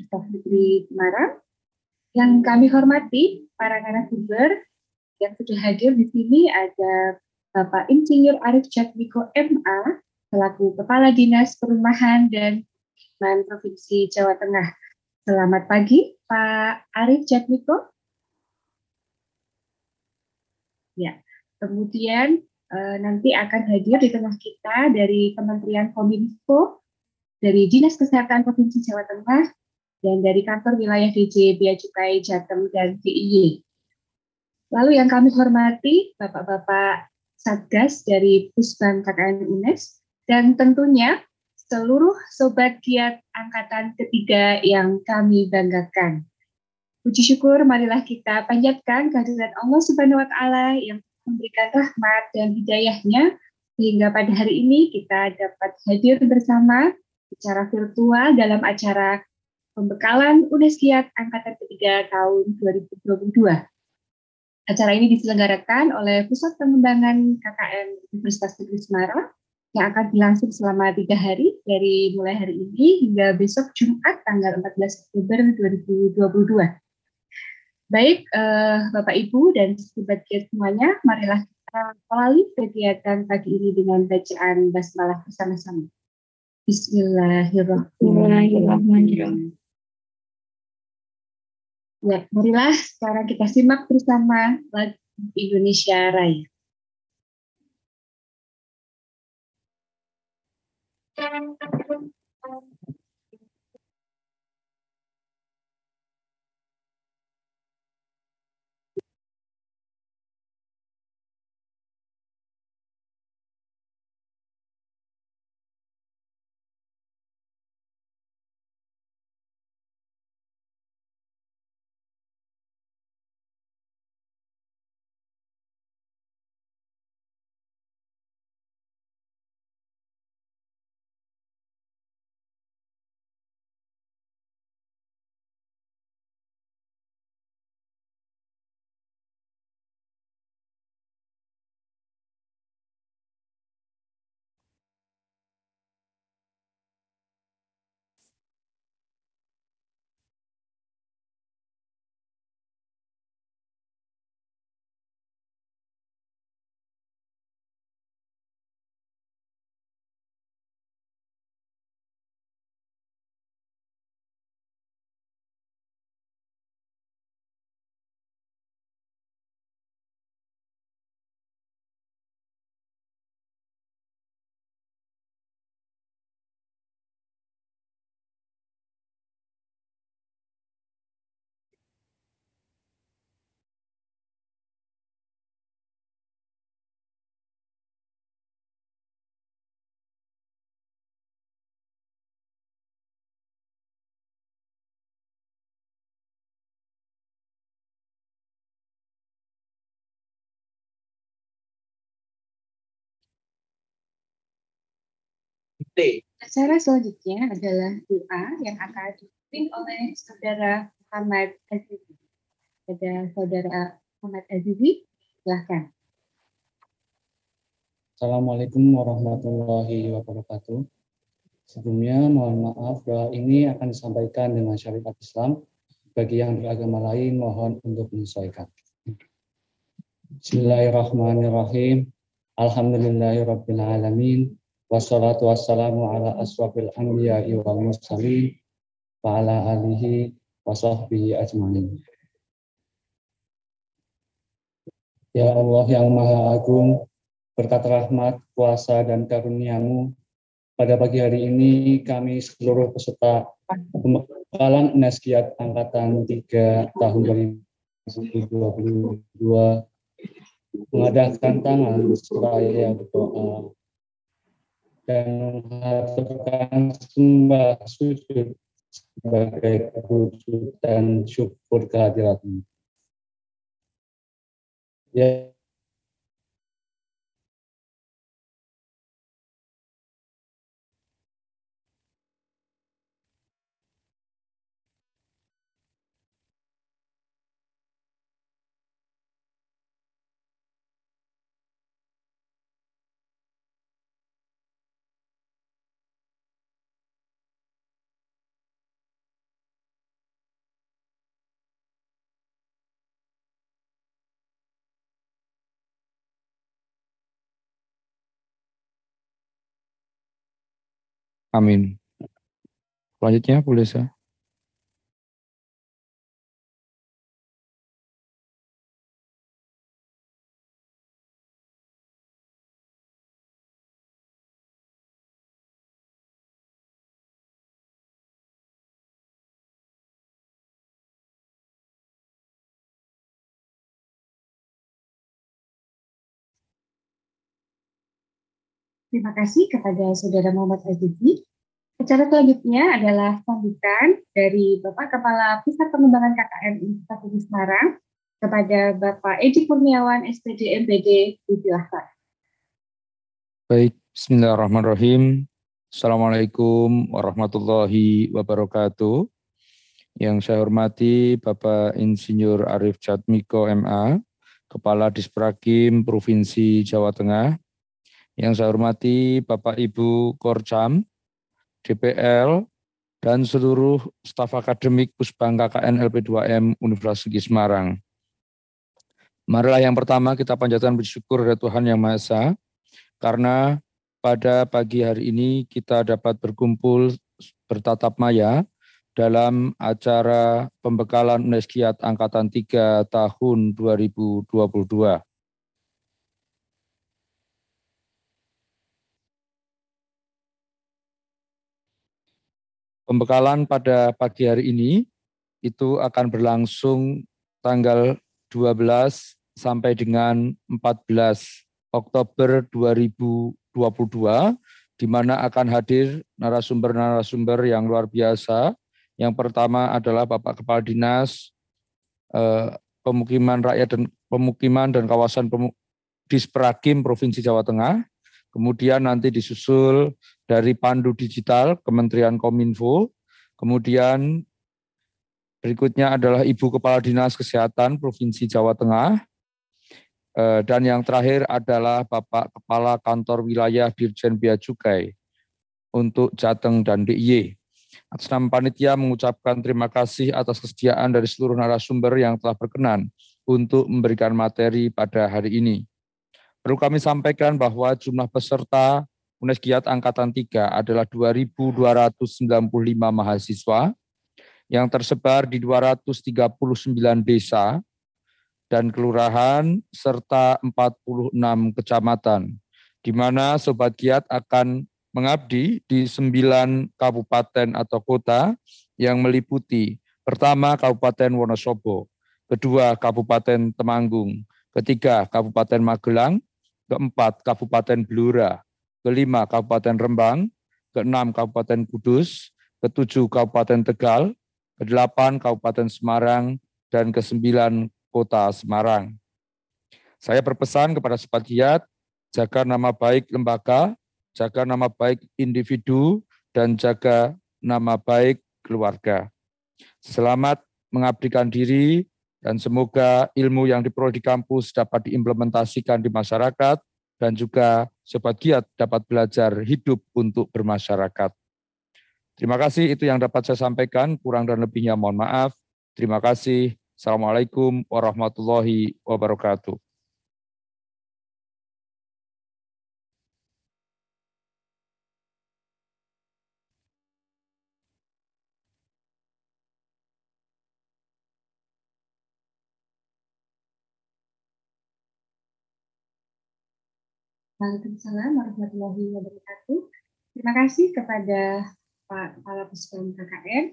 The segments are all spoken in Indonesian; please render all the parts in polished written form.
Universitas Negeri Semarang. Yang kami hormati para narasumber yang sudah hadir di sini ada Bapak Insinyur Arif Jatmiko MA selaku Kepala Dinas Perumahan dan Pemukiman Provinsi Jawa Tengah. Selamat pagi, Pak Arif Jatmiko. Ya, kemudian nanti akan hadir di tengah kita dari Kementerian Kominfo, dari Dinas Kesehatan Provinsi Jawa Tengah, dan dari kantor wilayah DJ Bea Cukai Jateng dan DIY. Lalu yang kami hormati Bapak-Bapak Satgas dari Pusbang KKN UNES, dan tentunya seluruh Sobat Giat Angkatan Ketiga yang kami banggakan. Puji syukur marilah kita panjatkan kehadirat Allah Subhanahu wa Ta'ala yang memberikan rahmat dan hidayahnya sehingga pada hari ini kita dapat hadir bersama secara virtual dalam acara pembekalan UNES Giat Angkatan Ketiga tahun 2022. Acara ini diselenggarakan oleh Pusat Pengembangan KKN Universitas Negeri Semarang yang akan berlangsung selama 3 hari dari mulai hari ini hingga besok Jumat tanggal 14 Oktober 2022. Baik, Bapak Ibu dan Sobat Giat semuanya, marilah kita awali kegiatan pagi ini dengan bacaan basmalah bersama-sama. Bismillahirrahmanirrahim. Ya, marilah sekarang kita simak bersama lagu Indonesia Raya. Acara selanjutnya adalah doa yang akan dipimpin oleh Saudara Muhammad Azizi. Ada Saudara Muhammad Azizi, silahkan. Assalamualaikum warahmatullahi wabarakatuh. Sebelumnya mohon maaf doa ini akan disampaikan dengan syariat Islam. Bagi yang beragama lain mohon untuk menyesuaikan. Bismillahirrahmanirrahim. Alhamdulillahirabbil alamin. Wassalatu wassalamu ala asrofil anbiya'i wal mursalin wa ala alihi wa sahbihi ajmain. Ya Allah yang Maha Agung, berkat rahmat, kuasa, dan karunia-Mu, pada pagi hari ini kami seluruh peserta pembekalan UNES Giat Angkatan 3 tahun 2022 mengadakan tangan seraya berdoa dan mengaturkan sembah sujud sebagai wujud dan syukur kehadirat-Mu. Ya Amin. Selanjutnya, Bu Lesa. Terima kasih kepada Saudara Muhammad Azizi. Acara selanjutnya adalah sambutan dari Bapak Kepala Pusat Pengembangan KKN Universitas Negeri Semarang kepada Bapak Edi Kurniawan, SPD MPD. Disilahkan. Baik, bismillahirrahmanirrahim. Assalamualaikum warahmatullahi wabarakatuh. Yang saya hormati Bapak Insinyur Arif Jatmiko MA, Kepala Disprakim Provinsi Jawa Tengah. Yang saya hormati Bapak Ibu Korcam, DPL, dan seluruh staf akademik Pusbang KKN LP2M Universitas Negeri Semarang. Marilah yang pertama kita panjatkan puji syukur kepada Tuhan Yang Maha Esa, karena pada pagi hari ini kita dapat berkumpul bertatap maya dalam acara pembekalan UNESGIAT Angkatan 3 tahun 2022. Pembekalan pada pagi hari ini itu akan berlangsung tanggal 12 sampai dengan 14 Oktober 2022, di mana akan hadir narasumber-narasumber yang luar biasa. Yang pertama adalah Bapak Kepala Dinas Pemukiman Rakyat dan Pemukiman dan Kawasan Disprakim Provinsi Jawa Tengah. Kemudian nanti disusul dari Pandu Digital Kementerian Kominfo. Kemudian berikutnya adalah Ibu Kepala Dinas Kesehatan Provinsi Jawa Tengah. Dan yang terakhir adalah Bapak Kepala Kantor Wilayah Dirjen Bea Cukai untuk Jateng dan DIY. Atas nama panitia mengucapkan terima kasih atas kesediaan dari seluruh narasumber yang telah berkenan untuk memberikan materi pada hari ini. Perlu kami sampaikan bahwa jumlah peserta UNESGIAT Angkatan 3 adalah 2.295 mahasiswa yang tersebar di 239 desa dan kelurahan serta 46 kecamatan, di mana Sobat Giat akan mengabdi di 9 kabupaten atau kota yang meliputi: pertama Kabupaten Wonosobo, kedua Kabupaten Temanggung, ketiga Kabupaten Magelang, keempat Kabupaten Blora, kelima Kabupaten Rembang, keenam Kabupaten Kudus, ketujuh Kabupaten Tegal, kedelapan Kabupaten Semarang, dan kesembilan Kota Semarang. Saya berpesan kepada Sobat Giat, jaga nama baik lembaga, jaga nama baik individu, dan jaga nama baik keluarga. Selamat mengabdikan diri, dan semoga ilmu yang diperoleh di kampus dapat diimplementasikan di masyarakat, dan juga Sobat Giat dapat belajar hidup untuk bermasyarakat. Terima kasih, itu yang dapat saya sampaikan, kurang dan lebihnya mohon maaf. Terima kasih. Assalamualaikum warahmatullahi wabarakatuh. Waalaikumsalam warahmatullahi wabarakatuh. Terima kasih kepada Pak Kepala Pusbang KKN.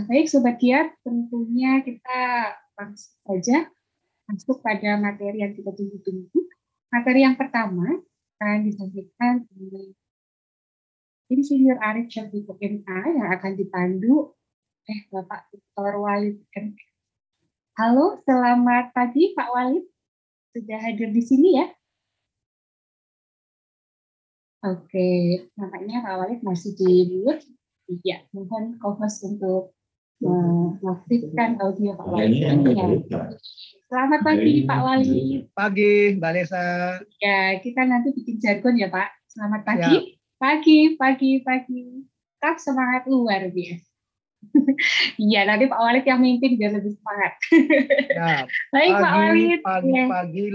Baik Sobat Giat, tentunya kita langsung saja masuk pada materi yang kita tunggu-tunggu. Materi yang pertama akan disampaikan oleh Insinyur Arif Jatmiko MA yang akan dipandu oleh Bapak Dr. Walid MA. Halo, selamat pagi Pak Walid. Sudah hadir di sini ya? Oke, nampaknya Pak Walid masih di mute. Iya, mohon co-host untuk mengaktifkan audio Pak Walid. Selamat pagi Pak Walid. Pagi Mbak Lesa. Ya, kita nanti bikin jargon ya Pak. Selamat pagi. Ya. Pagi. Tetap semangat luar biasa. Iya, nanti Pak Walid yang mimpin biar lebih semangat. Ya. Baik Pak Walid. Pagi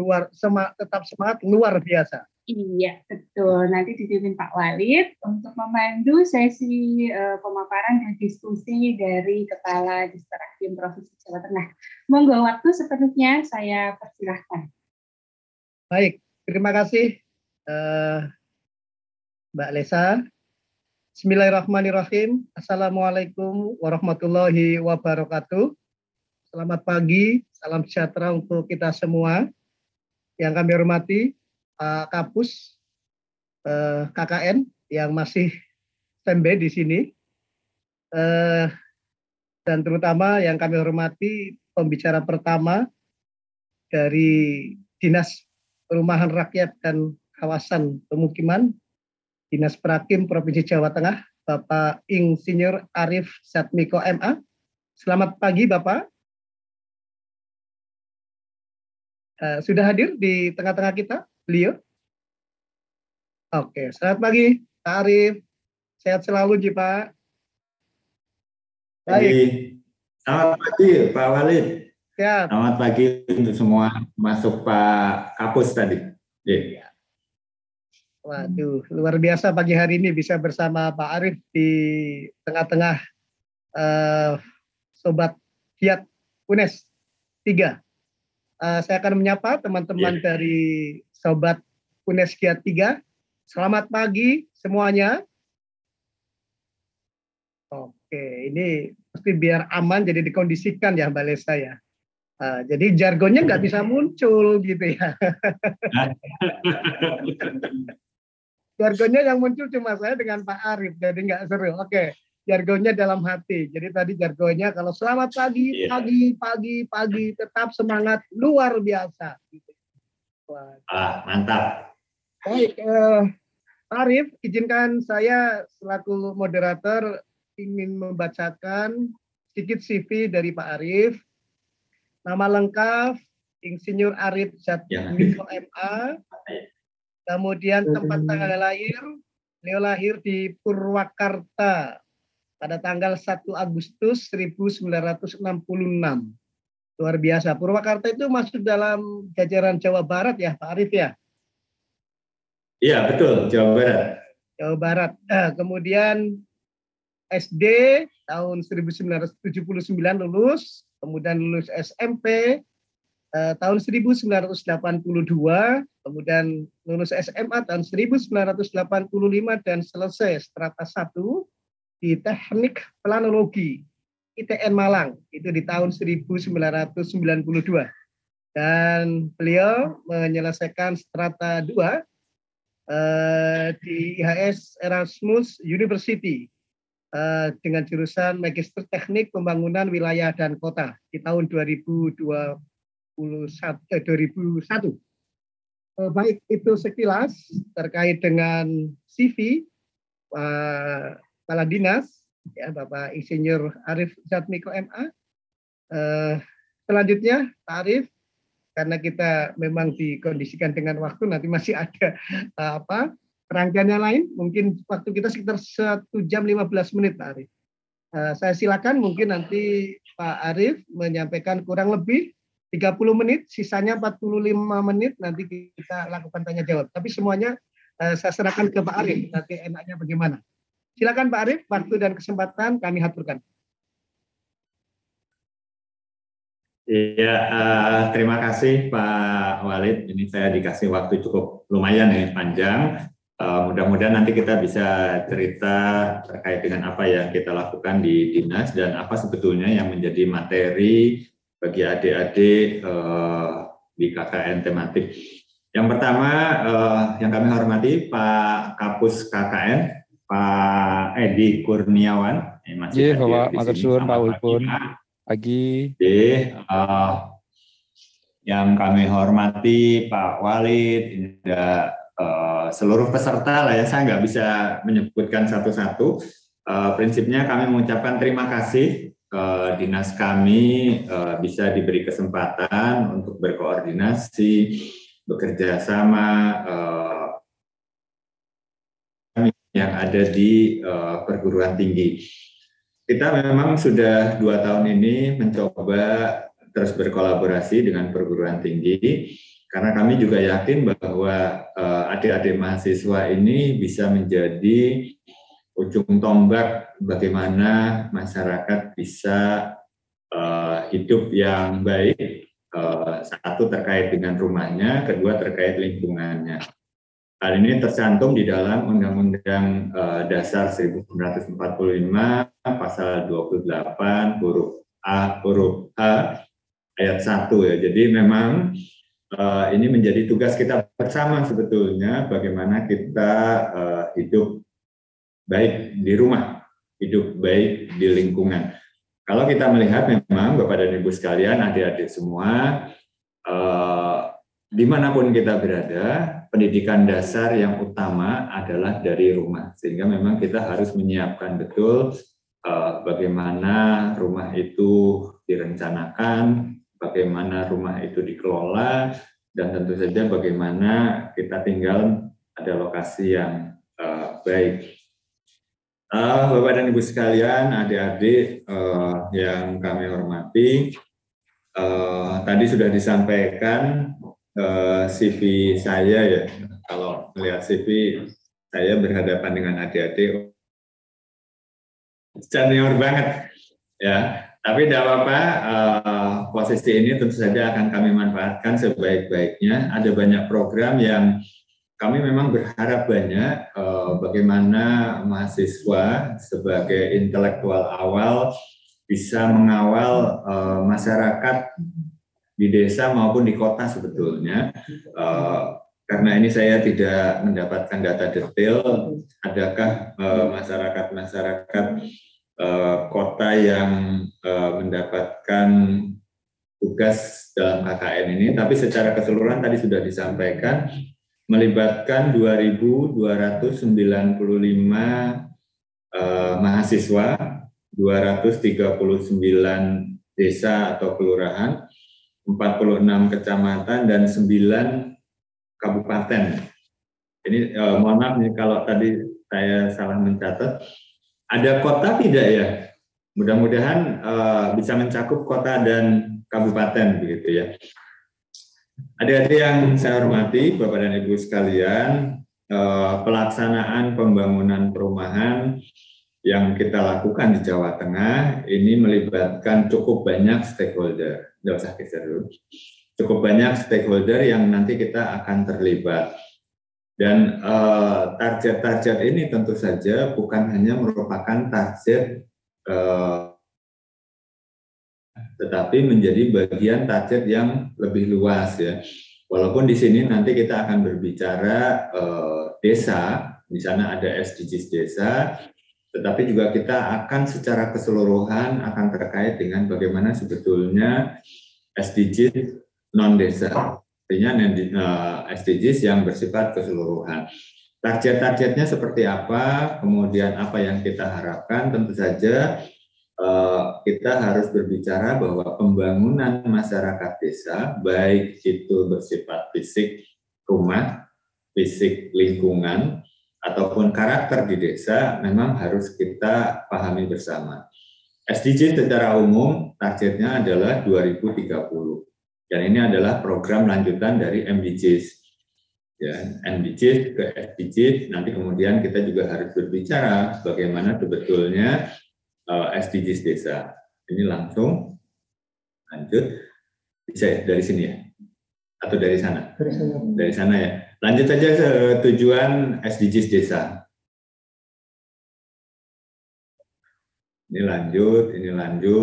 luar tetap semangat luar biasa. Iya, betul. Nanti dipimpin Pak Walid untuk memandu sesi pemaparan dan diskusi dari Kepala Disperagim Provinsi Jawa Tengah. Monggo waktu sepenuhnya saya persilahkan. Baik, terima kasih Mbak Lesa. Bismillahirrahmanirrahim. Assalamualaikum warahmatullahi wabarakatuh. Selamat pagi, salam sejahtera untuk kita semua. Yang kami hormati Pak Kapus KKN yang masih standby di sini, dan terutama yang kami hormati pembicara pertama dari Dinas Perumahan Rakyat dan Kawasan Pemukiman Dinas Prakim Provinsi Jawa Tengah, Bapak Insinyur Arif Zatmiko MA. Selamat pagi Bapak. Sudah hadir di tengah-tengah kita, beliau? Oke, selamat pagi Pak Arif. Sehat selalu, Pak. Baik. Selamat pagi Pak Walid. Siap. Selamat pagi untuk semua, masuk Pak Kapus tadi. Yeah. Waduh, luar biasa pagi hari ini bisa bersama Pak Arif di tengah-tengah Sobat Giat UNES 3. Saya akan menyapa teman-teman dari Sobat UNES Giat 3. Selamat pagi semuanya. Oke, ini pasti biar aman jadi dikondisikan ya Mbak Lesa ya. Jadi jargonnya nggak bisa muncul gitu ya. Jargonnya yang muncul cuma saya dengan Pak Arif, jadi nggak seru. Oke, jargonnya dalam hati. Jadi tadi jargonnya kalau selamat pagi, pagi, tetap semangat luar biasa. Mantap. Baik, Pak Arif, izinkan saya selaku moderator ingin membacakan sedikit CV dari Pak Arif. Nama lengkap Insinyur Arif Zatmiko MA. Kemudian tempat tanggal lahir, beliau lahir di Purwakarta pada tanggal 1 Agustus 1966. Luar biasa. Purwakarta itu masuk dalam jajaran Jawa Barat ya, Pak Arif ya? Iya, betul, Jawa Barat. Jawa Barat. Kemudian SD tahun 1979 lulus, kemudian lulus SMP tahun 1982, kemudian lulus SMA tahun 1985 dan selesai strata 1 di Teknik Planologi ITN Malang itu di tahun 1992. Dan beliau menyelesaikan strata 2 di IHS Erasmus University dengan jurusan Magister Teknik Pembangunan Wilayah dan Kota di tahun 2001. Baik, itu sekilas terkait dengan CV Kepala Dinas ya Bapak Insinyur Arif Zatmiko MA. Selanjutnya Pak Arif, karena kita memang dikondisikan dengan waktu, nanti masih ada rangkaiannya lain, mungkin waktu kita sekitar 1 jam 15 menit Pak Arif. Saya silakan mungkin nanti Pak Arif menyampaikan kurang lebih 30 menit, sisanya 45 menit nanti kita lakukan tanya jawab. Tapi semuanya saya serahkan ke Pak Arif, nanti enaknya bagaimana. Silakan Pak Arif, waktu dan kesempatan kami aturkan. Iya, terima kasih Pak Walid. Ini saya dikasih waktu cukup lumayan ini panjang. Mudah-mudahan nanti kita bisa cerita terkait dengan apa yang kita lakukan di dinas dan apa sebetulnya yang menjadi materi bagi adik-adik di KKN tematik. Yang pertama, yang kami hormati Pak Kapus KKN, Pak Edi Kurniawan. Iya, Bapak, matur suwun Pak Wipun. Pagi. Yang kami hormati Pak Walid, ada seluruh peserta lah ya, saya nggak bisa menyebutkan satu-satu. Prinsipnya kami mengucapkan terima kasih ke dinas kami bisa diberi kesempatan untuk berkoordinasi, bekerja sama yang ada di perguruan tinggi. Kita memang sudah 2 tahun ini mencoba terus berkolaborasi dengan perguruan tinggi Karena kami juga yakin bahwa adik-adik mahasiswa ini bisa menjadi ujung tombak bagaimana masyarakat bisa hidup yang baik. Satu terkait dengan rumahnya, kedua terkait lingkungannya. Hal ini tercantum di dalam Undang-Undang Dasar 1945 pasal 28 huruf H ayat 1 ya. Jadi memang ini menjadi tugas kita bersama sebetulnya bagaimana kita hidup baik di rumah, hidup baik di lingkungan. Kalau kita melihat memang Bapak dan Ibu sekalian, adik-adik semua, dimanapun kita berada, pendidikan dasar yang utama adalah dari rumah. Sehingga memang kita harus menyiapkan betul bagaimana rumah itu direncanakan, bagaimana rumah itu dikelola, dan tentu saja bagaimana kita tinggal pada lokasi yang baik. Bapak dan Ibu sekalian, adik-adik yang kami hormati, tadi sudah disampaikan CV saya ya. Kalau melihat CV saya berhadapan dengan adik-adik senior banget ya. Tapi tidak apa-apa, posisi ini tentu saja akan kami manfaatkan sebaik-baiknya. Ada banyak program yang kami memang berharap banyak bagaimana mahasiswa sebagai intelektual awal bisa mengawal masyarakat di desa maupun di kota sebetulnya. Karena ini saya tidak mendapatkan data detail, adakah masyarakat-masyarakat kota yang mendapatkan tugas dalam KKN ini, tapi secara keseluruhan tadi sudah disampaikan melibatkan 2.295 mahasiswa, 239 desa atau kelurahan, 46 kecamatan dan 9 kabupaten. Ini mohon maaf nih kalau tadi saya salah mencatat. Ada kota tidak ya? Mudah-mudahan bisa mencakup kota dan kabupaten begitu ya. Adik-adik yang saya hormati, Bapak dan Ibu sekalian, pelaksanaan pembangunan perumahan yang kita lakukan di Jawa Tengah ini melibatkan cukup banyak stakeholder. Nggak usah geser dulu. Cukup banyak stakeholder yang nanti kita akan terlibat. Dan target-target ini tentu saja bukan hanya merupakan target, tetapi menjadi bagian target yang lebih luas ya. Walaupun di sini nanti kita akan berbicara desa, di sana ada SDGs desa, tetapi juga kita akan secara keseluruhan akan terkait dengan bagaimana sebetulnya SDGs non-desa. Artinya SDGs yang bersifat keseluruhan. Target-targetnya seperti apa, kemudian apa yang kita harapkan, tentu saja kita harus berbicara bahwa pembangunan masyarakat desa, baik itu bersifat fisik rumah, fisik lingkungan, ataupun karakter di desa, memang harus kita pahami bersama. SDGs secara umum targetnya adalah 2030. Dan ini adalah program lanjutan dari MDGs. Ya, MDGs ke SDGs, nanti kemudian kita juga harus berbicara bagaimana sebetulnya SDGs desa. Ini langsung lanjut, bisa dari sini ya? Atau dari sana? Dari sana ya. Lanjut saja ke tujuan SDGs desa. Ini lanjut,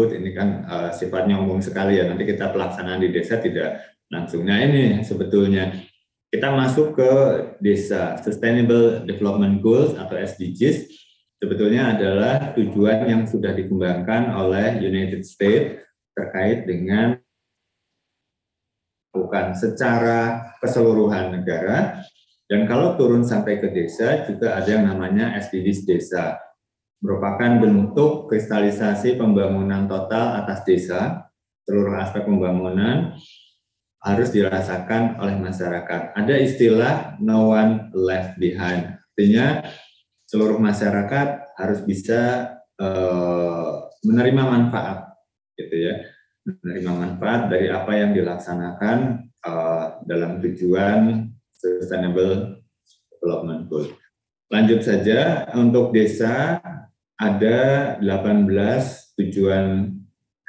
ini kan sifatnya umum sekali ya, nanti kita pelaksanaan di desa tidak langsung. Nah ini sebetulnya, kita masuk ke desa, Sustainable Development Goals atau SDGs, sebetulnya adalah tujuan yang sudah dikembangkan oleh United States terkait dengan bukan secara keseluruhan negara, dan kalau turun sampai ke desa juga ada yang namanya SDGs desa, merupakan bentuk kristalisasi pembangunan total atas desa. Seluruh aspek pembangunan harus dirasakan oleh masyarakat. Ada istilah no one left behind, artinya seluruh masyarakat harus bisa menerima manfaat, gitu ya. menerima manfaat dari apa yang dilaksanakan dalam tujuan Sustainable Development Goal. Lanjut saja, untuk desa ada 18 tujuan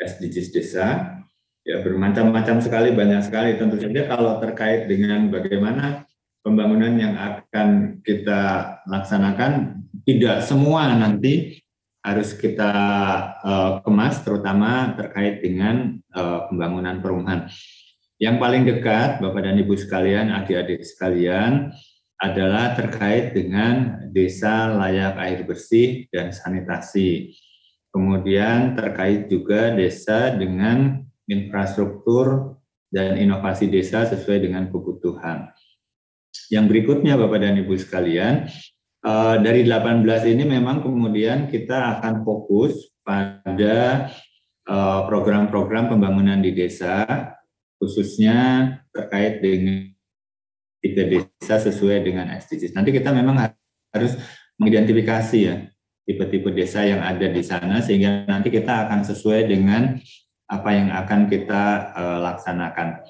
SDGs desa, ya bermacam-macam sekali, banyak sekali. Tentu saja kalau terkait dengan bagaimana pembangunan yang akan kita laksanakan, tidak semua nanti harus kita kemas, terutama terkait dengan pembangunan perumahan. Yang paling dekat, Bapak dan Ibu sekalian, adik-adik sekalian, adalah terkait dengan desa layak air bersih dan sanitasi. Kemudian terkait juga desa dengan infrastruktur dan inovasi desa sesuai dengan kebutuhan. Yang berikutnya Bapak dan Ibu sekalian, dari 18 ini memang kemudian kita akan fokus pada program-program pembangunan di desa, khususnya terkait dengan tipe desa sesuai dengan SDGs. Nanti kita memang harus mengidentifikasi ya tipe-tipe desa yang ada di sana, sehingga nanti kita akan sesuai dengan apa yang akan kita laksanakan.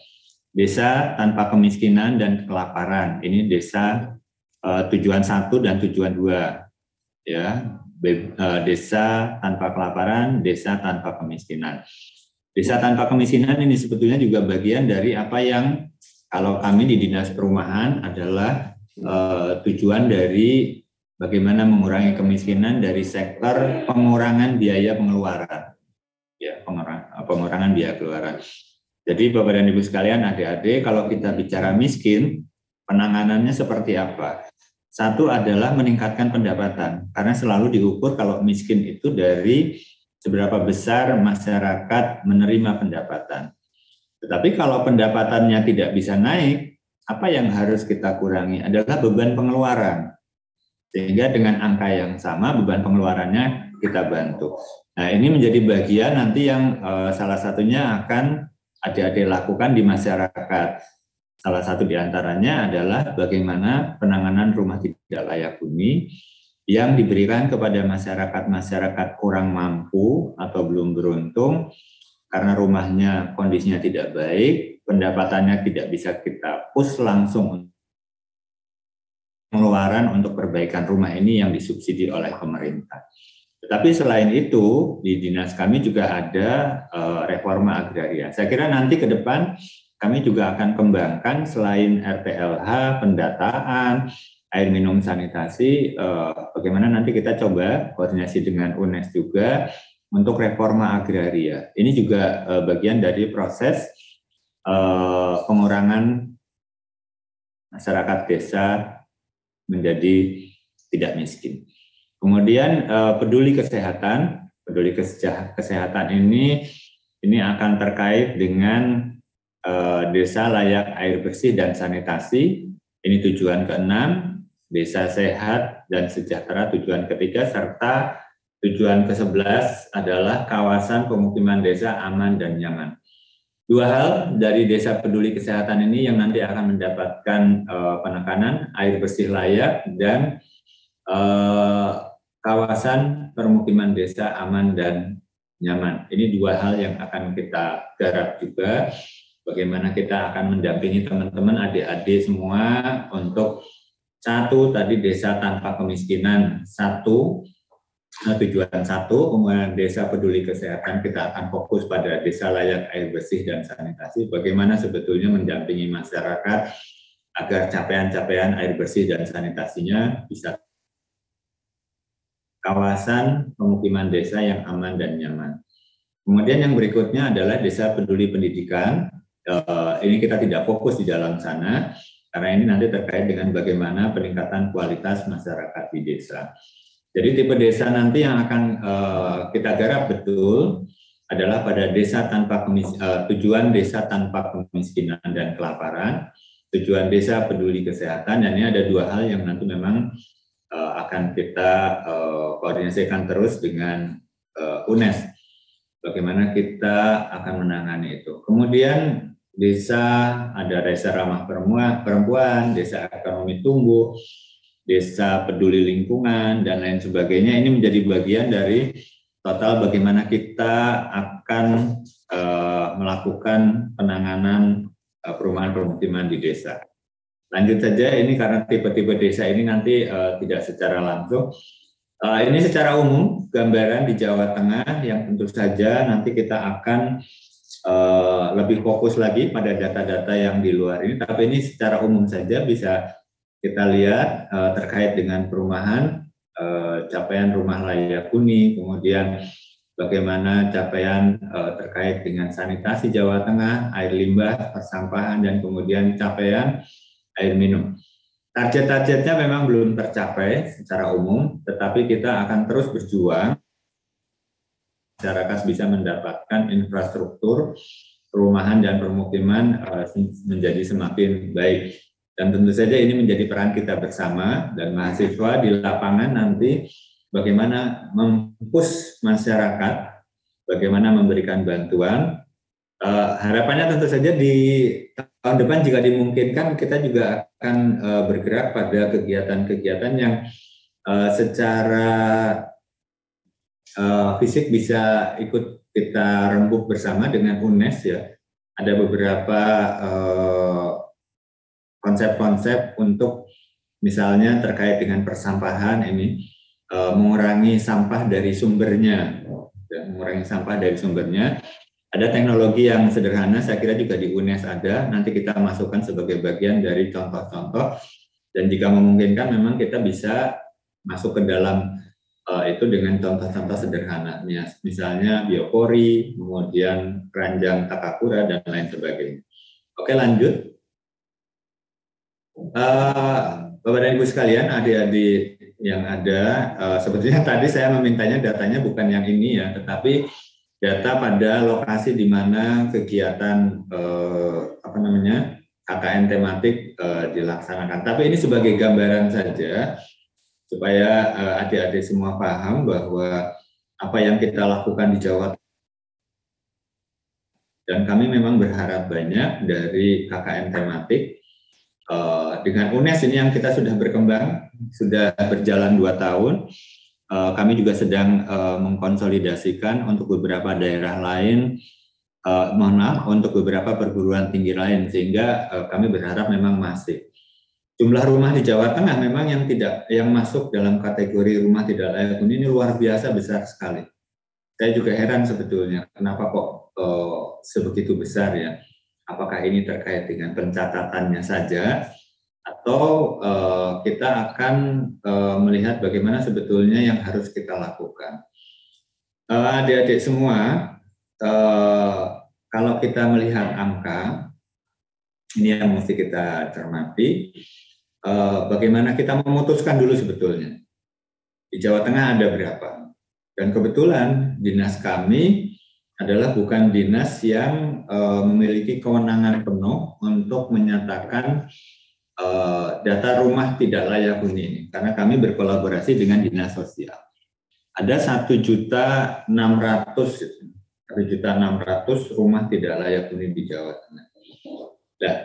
Desa tanpa kemiskinan dan kelaparan, ini desa tujuan 1 dan tujuan 2 ya. Desa tanpa kelaparan, desa tanpa kemiskinan. Desa tanpa kemiskinan ini sebetulnya juga bagian dari apa yang kalau kami di Dinas Perumahan adalah tujuan dari bagaimana mengurangi kemiskinan dari sektor pengurangan biaya pengeluaran, ya pengurangan biaya pengeluaran. Jadi Bapak dan Ibu sekalian, adik-adik, kalau kita bicara miskin, penanganannya seperti apa? Satu adalah meningkatkan pendapatan, karena selalu diukur kalau miskin itu dari seberapa besar masyarakat menerima pendapatan. Tetapi kalau pendapatannya tidak bisa naik, apa yang harus kita kurangi adalah beban pengeluaran. Sehingga dengan angka yang sama, beban pengeluarannya kita bantu. Nah, ini menjadi bagian nanti yang salah satunya akan adik-adik lakukan di masyarakat. Salah satu di antaranya adalah bagaimana penanganan rumah tidak layak huni yang diberikan kepada masyarakat-masyarakat kurang mampu atau belum beruntung, karena rumahnya kondisinya tidak baik, pendapatannya tidak bisa kita push langsung pengeluaran untuk perbaikan rumah ini yang disubsidi oleh pemerintah. Tetapi selain itu, di dinas kami juga ada reforma agraria. Saya kira nanti ke depan kami juga akan kembangkan selain RTLH, pendataan, air minum sanitasi, bagaimana nanti kita coba koordinasi dengan UNES juga, untuk reforma agraria. Ini juga bagian dari proses pengurangan masyarakat desa menjadi tidak miskin. Kemudian peduli kesehatan ini akan terkait dengan desa layak air bersih dan sanitasi. Ini tujuan ke-6, desa sehat dan sejahtera tujuan ke-3, serta tujuan ke-11 adalah kawasan pemukiman desa aman dan nyaman. Dua hal dari desa peduli kesehatan ini yang nanti akan mendapatkan penekanan, air bersih layak dan kawasan permukiman desa aman dan nyaman. Ini dua hal yang akan kita garap juga. Bagaimana kita akan mendampingi teman-teman adik-adik semua untuk satu tadi desa tanpa kemiskinan, tujuan 1, kemudian desa peduli kesehatan, kita akan fokus pada desa layak air bersih dan sanitasi, bagaimana sebetulnya mendampingi masyarakat agar capaian-capaian air bersih dan sanitasinya bisa kawasan pemukiman desa yang aman dan nyaman. Kemudian yang berikutnya adalah desa peduli pendidikan. Ini kita tidak fokus di dalam sana, karena ini nanti terkait dengan bagaimana peningkatan kualitas masyarakat di desa. Jadi tipe desa nanti yang akan kita garap betul adalah pada desa tanpa tujuan desa tanpa kemiskinan dan kelaparan, tujuan desa peduli kesehatan, dan ini ada dua hal yang nanti memang akan kita koordinasikan terus dengan UNES. Bagaimana kita akan menangani itu. Kemudian desa, ada desa ramah perempuan, desa ekonomi tumbuh, desa peduli lingkungan, dan lain sebagainya. Ini menjadi bagian dari total bagaimana kita akan melakukan penanganan perumahan permukiman di desa. Lanjut saja, ini karena tipe-tipe desa ini nanti tidak secara langsung. Ini secara umum gambaran di Jawa Tengah yang tentu saja nanti kita akan lebih fokus lagi pada data-data yang di luar ini, tapi ini secara umum saja bisa kita lihat terkait dengan perumahan, capaian rumah layak huni, kemudian bagaimana capaian terkait dengan sanitasi Jawa Tengah, air limbah, persampahan, dan kemudian capaian air minum. Target-targetnya memang belum tercapai secara umum, tetapi kita akan terus berjuang masyarakat bisa mendapatkan infrastruktur perumahan dan permukiman menjadi semakin baik. Dan tentu saja ini menjadi peran kita bersama dan mahasiswa di lapangan nanti bagaimana mempush masyarakat, bagaimana memberikan bantuan. Harapannya tentu saja di tahun depan jika dimungkinkan kita juga akan bergerak pada kegiatan-kegiatan yang secara fisik bisa ikut kita rembuk bersama dengan UNES ya. Ada beberapa konsep-konsep untuk misalnya terkait dengan persampahan ini, mengurangi sampah dari sumbernya, mengurangi sampah dari sumbernya. Ada teknologi yang sederhana, saya kira juga di UNES ada, nanti kita masukkan sebagai bagian dari contoh-contoh, dan jika memungkinkan memang kita bisa masuk ke dalam itu dengan contoh-contoh sederhananya, misalnya biopori, kemudian keranjang takakura, dan lain sebagainya. Oke, lanjut. Bapak dan Ibu sekalian, adik-adik yang ada, sebetulnya tadi saya memintanya datanya bukan yang ini ya, tetapi data pada lokasi di mana kegiatan KKN tematik dilaksanakan. Tapi ini sebagai gambaran saja supaya adik-adik semua paham bahwa apa yang kita lakukan di Jawa Tengah, dan kami memang berharap banyak dari KKN tematik. Dengan UNES ini yang kita sudah berkembang, sudah berjalan 2 tahun, kami juga sedang mengkonsolidasikan untuk beberapa daerah lain, untuk beberapa perguruan tinggi lain, sehingga kami berharap memang masif. Jumlah rumah di Jawa Tengah memang yang masuk dalam kategori rumah tidak layak huni ini luar biasa besar sekali. Saya juga heran sebetulnya, kenapa kok sebegitu besar ya? Apakah ini terkait dengan pencatatannya saja, atau kita akan melihat bagaimana sebetulnya yang harus kita lakukan. Adik-adik semua, kalau kita melihat angka, ini yang mesti kita cermati, bagaimana kita memutuskan dulu sebetulnya. Di Jawa Tengah ada berapa? Dan kebetulan dinas kami adalah bukan dinas yang memiliki kewenangan penuh untuk menyatakan data rumah tidak layak huni ini, karena kami berkolaborasi dengan dinas sosial. Ada 1.600.000 rumah tidak layak huni di Jawa Tengah. Nah,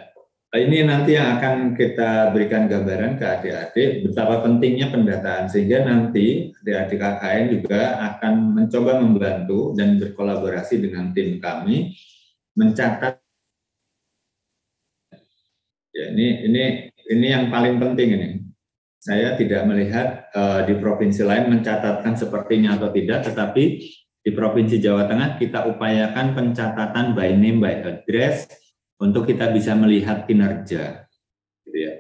ini nanti yang akan kita berikan gambaran ke adik-adik betapa pentingnya pendataan, sehingga nanti adik-adik KKN juga akan mencoba membantu dan berkolaborasi dengan tim kami mencatat. Ya, ini yang paling penting ini. Saya tidak melihat di provinsi lain mencatatkan sepertinya atau tidak, tetapi di Provinsi Jawa Tengah kita upayakan pencatatan by name by address untuk kita bisa melihat kinerja, gitu ya.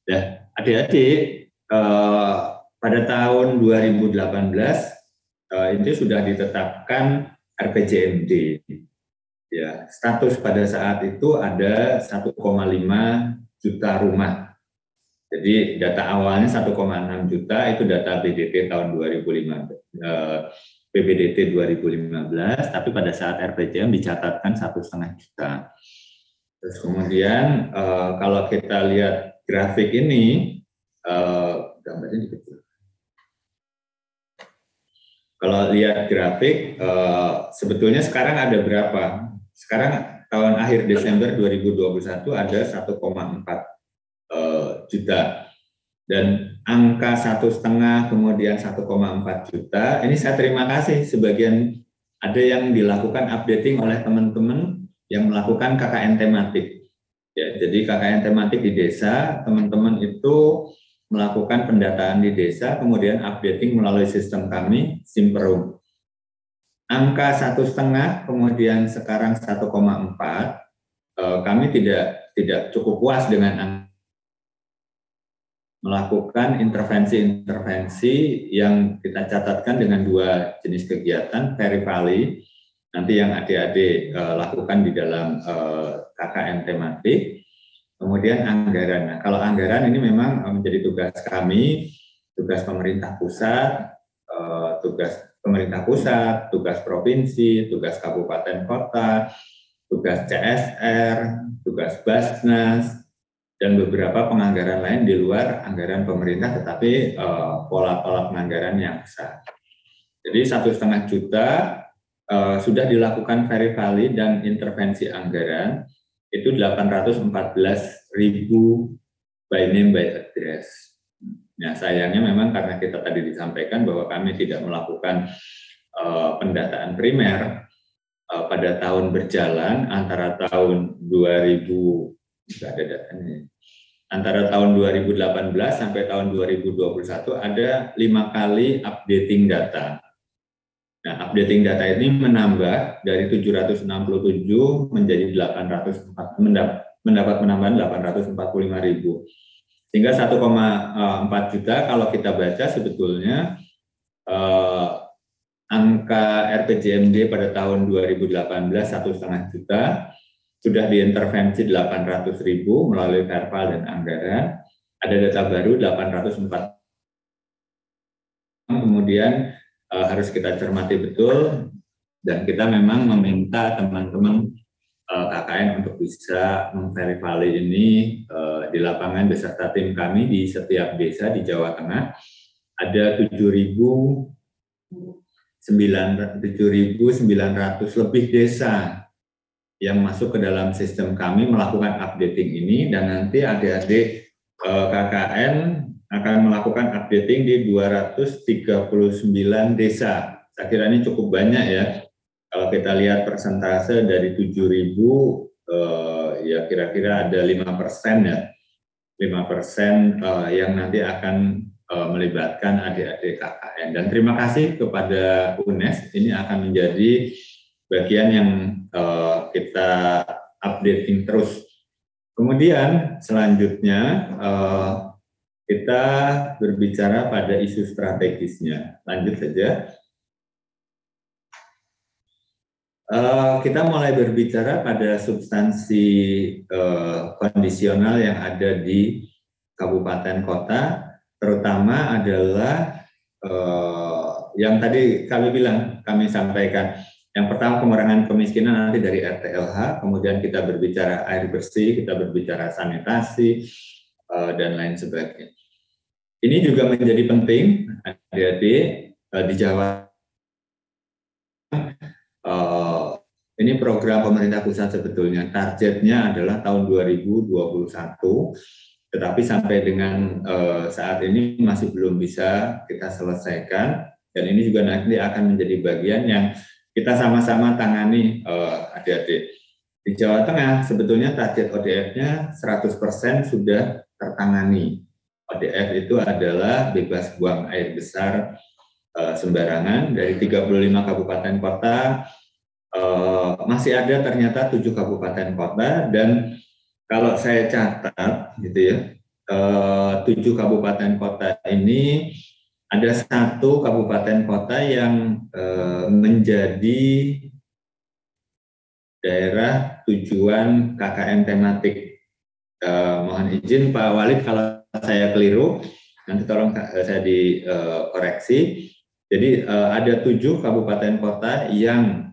Nah, adik-adik, pada tahun 2018 itu sudah ditetapkan RPJMD. Ya, status pada saat itu ada 1,5 juta rumah. Jadi data awalnya 1,6 juta itu data BDT tahun 2015. PBDT 2015, tapi pada saat RPJM dicatatkan 1,5 juta. Terus kemudian kalau kita lihat grafik ini, gambarnya dikecil. Kalau lihat grafik, sebetulnya sekarang ada berapa? Sekarang tahun akhir Desember 2021 ada 1,4 juta. Dan angka 1,5 kemudian 1,4 juta, ini saya terima kasih sebagian ada yang dilakukan updating oleh teman-teman yang melakukan KKN tematik. Ya, jadi KKN tematik di desa, teman-teman itu melakukan pendataan di desa, kemudian updating melalui sistem kami, Simperum. Angka 1,5, kemudian sekarang 1,4, kami tidak cukup puas dengan melakukan intervensi-intervensi yang kita catatkan dengan 2 jenis kegiatan, Peripali, nanti yang adik-adik lakukan di dalam KKN tematik, kemudian anggaran. Nah, kalau anggaran ini memang menjadi tugas kami, tugas pemerintah pusat, tugas provinsi, tugas kabupaten kota, tugas CSR, tugas Basnas, dan beberapa penganggaran lain di luar anggaran pemerintah, tetapi pola-pola penganggaran yang besar. Jadi 1,5 juta sudah dilakukan verifali dan intervensi anggaran, itu 814.000 by name by address. Nah, sayangnya memang karena kita tadi disampaikan bahwa kami tidak melakukan pendataan primer pada tahun berjalan antara tahun 2000, tidak ada datanya, antara tahun 2018 sampai tahun 2021 ada 5 kali updating data. Nah, updating data ini menambah dari 767 menjadi 804, mendapat penambahan 845.000. Sehingga 1,4 juta kalau kita baca sebetulnya angka RPJMD pada tahun 2018 1,5 juta, sudah diintervensi 800.000 melalui verval dan anggaran, ada data baru 804. Kemudian harus kita cermati betul, dan kita memang meminta teman-teman KKN untuk bisa memverifali ini di lapangan beserta tim kami di setiap desa di Jawa Tengah. Ada 7.900 lebih desa yang masuk ke dalam sistem kami melakukan updating ini, dan nanti adik-adik KKN akan melakukan updating di 239 desa. Saya kira ini cukup banyak ya. Kalau kita lihat persentase dari 7.000, ya kira-kira ada 5% ya. 5% yang nanti akan melibatkan adik-adik KKN. Dan terima kasih kepada UNES, ini akan menjadi bagian yang kita updating terus. Kemudian selanjutnya kita berbicara pada isu strategisnya. Lanjut saja. Kita mulai berbicara pada substansi kondisional yang ada di kabupaten kota, terutama adalah yang tadi kami sampaikan. Yang pertama pengurangan kemiskinan nanti dari RTLH, kemudian kita berbicara air bersih, kita berbicara sanitasi, dan lain sebagainya. Ini juga menjadi penting adik-adik di Jawa. Ini program pemerintah pusat sebetulnya targetnya adalah tahun 2021, tetapi sampai dengan saat ini masih belum bisa kita selesaikan, dan ini juga nanti akan menjadi bagian yang kita sama-sama tangani adik-adik. Di Jawa Tengah sebetulnya target ODF-nya 100% sudah tertangani. ODF itu adalah bebas buang air besar sembarangan. Dari 35 kabupaten kota, masih ada ternyata 7 kabupaten kota, dan kalau saya catat gitu ya, 7 kabupaten kota ini ada 1 kabupaten kota yang menjadi daerah tujuan KKN tematik. Mohon izin Pak Walid kalau saya keliru, nanti tolong saya dikoreksi. Jadi ada 7 kabupaten kota yang